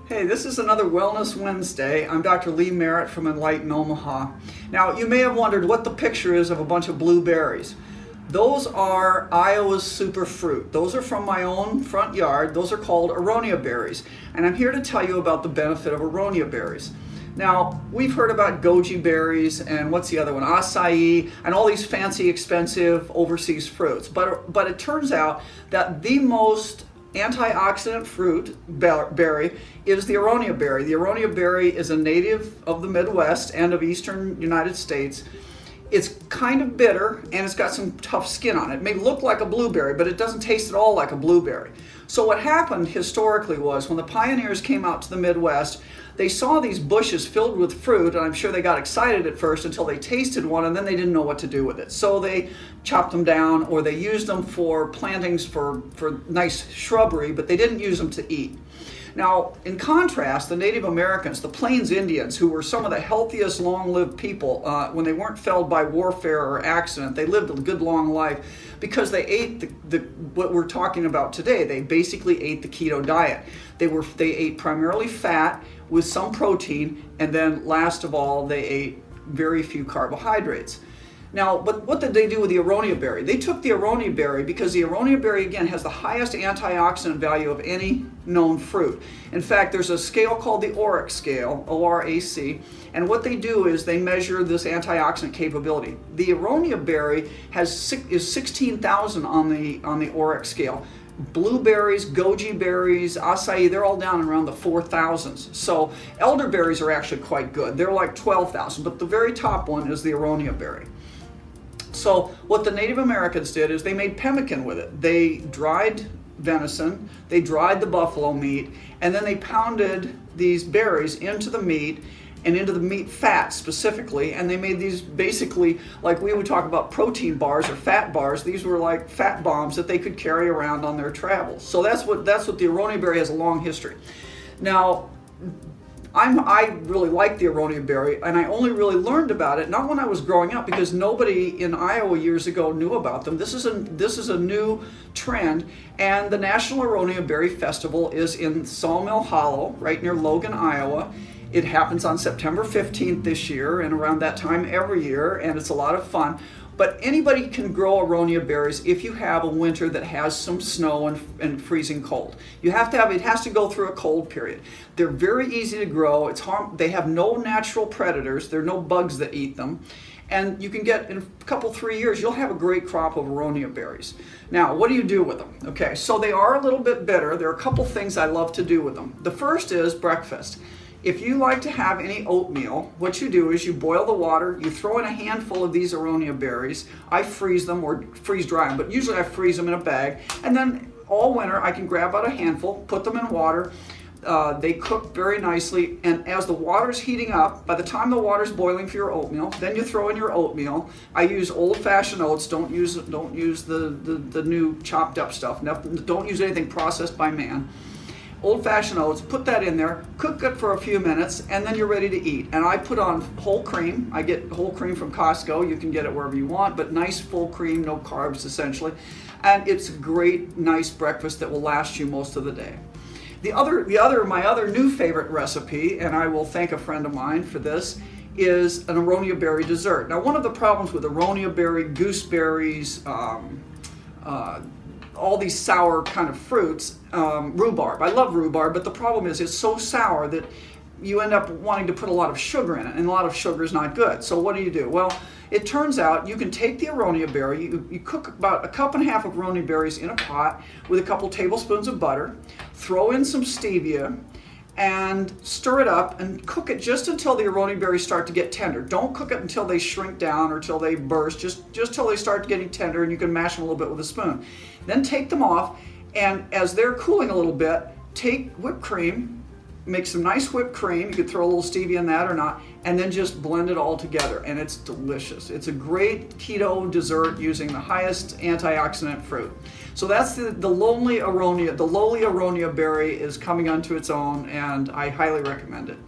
Hey, this is another Wellness Wednesday. I'm Dr. Lee Merritt from Enlighten Omaha. Now, you may have wondered what the picture is of a bunch of blueberries. Those are Iowa's superfruit. Those are from my own front yard. Those are called Aronia berries. And I'm here to tell you about the benefit of Aronia berries. Now, we've heard about goji berries and what's the other one? Acai and all these fancy, expensive overseas fruits. But it turns out that the most antioxidant fruit berry is the Aronia berry. The Aronia berry is a native of the Midwest and of eastern United States. It's kind of bitter and it's got some tough skin on it. It may look like a blueberry, but it doesn't taste at all like a blueberry. So what happened historically was when the pioneers came out to the Midwest, they saw these bushes filled with fruit, and I'm sure they got excited at first until they tasted one, and then they didn't know what to do with it. So they chopped them down, or they used them for plantings for nice shrubbery, but they didn't use them to eat. Now, in contrast, the Native Americans, the Plains Indians, who were some of the healthiest long-lived people, when they weren't felled by warfare or accident, they lived a good long life because they ate what we're talking about today. They basically ate the keto diet. They ate primarily fat with some protein, and then last of all, they ate very few carbohydrates. Now, but what did they do with the Aronia berry? They took the Aronia berry because the Aronia berry, again, has the highest antioxidant value of any known fruit. In fact, there's a scale called the ORAC scale, O-R-A-C, and what they do is they measure this antioxidant capability. The Aronia berry is 16,000 on the ORAC scale. Blueberries, goji berries, acai, they're all down around the 4,000s. So elderberries are actually quite good. They're like 12,000, but the very top one is the Aronia berry. So what the Native Americans did is they made pemmican with it. They dried venison, they dried the buffalo meat, and then they pounded these berries into the meat and into the meat fat specifically, and they made these basically, like we would talk about protein bars or fat bars, these were like fat bombs that they could carry around on their travels. So that's what the Aronia berry has a long history. Now, I really like the Aronia berry, and I only really learned about it not when I was growing up, because nobody in Iowa years ago knew about them. This is a new trend, and the National Aronia Berry Festival is in Sawmill Hollow, right near Logan, Iowa. It happens on September 15th this year, and around that time every year, and it's a lot of fun. But anybody can grow Aronia berries if you have a winter that has some snow and freezing cold. It has to go through a cold period. They're very easy to grow. They have no natural predators. There are no bugs that eat them. And you can get, in a couple, 3 years, you'll have a great crop of Aronia berries. Now, what do you do with them? Okay, so they are a little bit bitter. There are a couple things I love to do with them. The first is breakfast. If you like to have any oatmeal, what you do is you boil the water, you throw in a handful of these Aronia berries. I freeze them or freeze dry them, but usually I freeze them in a bag. And then all winter I can grab out a handful, put them in water. They cook very nicely, and as the water's heating up, by the time the water's boiling for your oatmeal, then you throw in your oatmeal. I use old-fashioned oats. Don't use the new chopped up stuff. Don't use anything processed by man. Old-fashioned oats, put that in there, cook it for a few minutes, and then you're ready to eat. And I put on whole cream. I get whole cream from Costco. You can get it wherever you want, but nice full cream, no carbs essentially. And it's a great, nice breakfast that will last you most of the day. My other new favorite recipe, and I will thank a friend of mine for this, is an Aronia berry dessert. Now, one of the problems with Aronia berry, gooseberries, all these sour kind of fruits, rhubarb. I love rhubarb, but the problem is it's so sour that you end up wanting to put a lot of sugar in it, and a lot of sugar is not good. So what do? Well, it turns out you can take the Aronia berry, you cook about 1.5 cups of Aronia berries in a pot with a couple tablespoons of butter, throw in some stevia, and stir it up and cook it just until the Aronia berries start to get tender. Don't cook it until they shrink down or till they burst, just till they start getting tender, and you can mash them a little bit with a spoon. Then take them off, and as they're cooling a little bit, take whipped cream, make some nice whipped cream. You could throw a little stevia in that or not, and then just blend it all together, and it's delicious. It's a great keto dessert using the highest antioxidant fruit. So that's the lowly Aronia berry is coming onto its own, and I highly recommend it.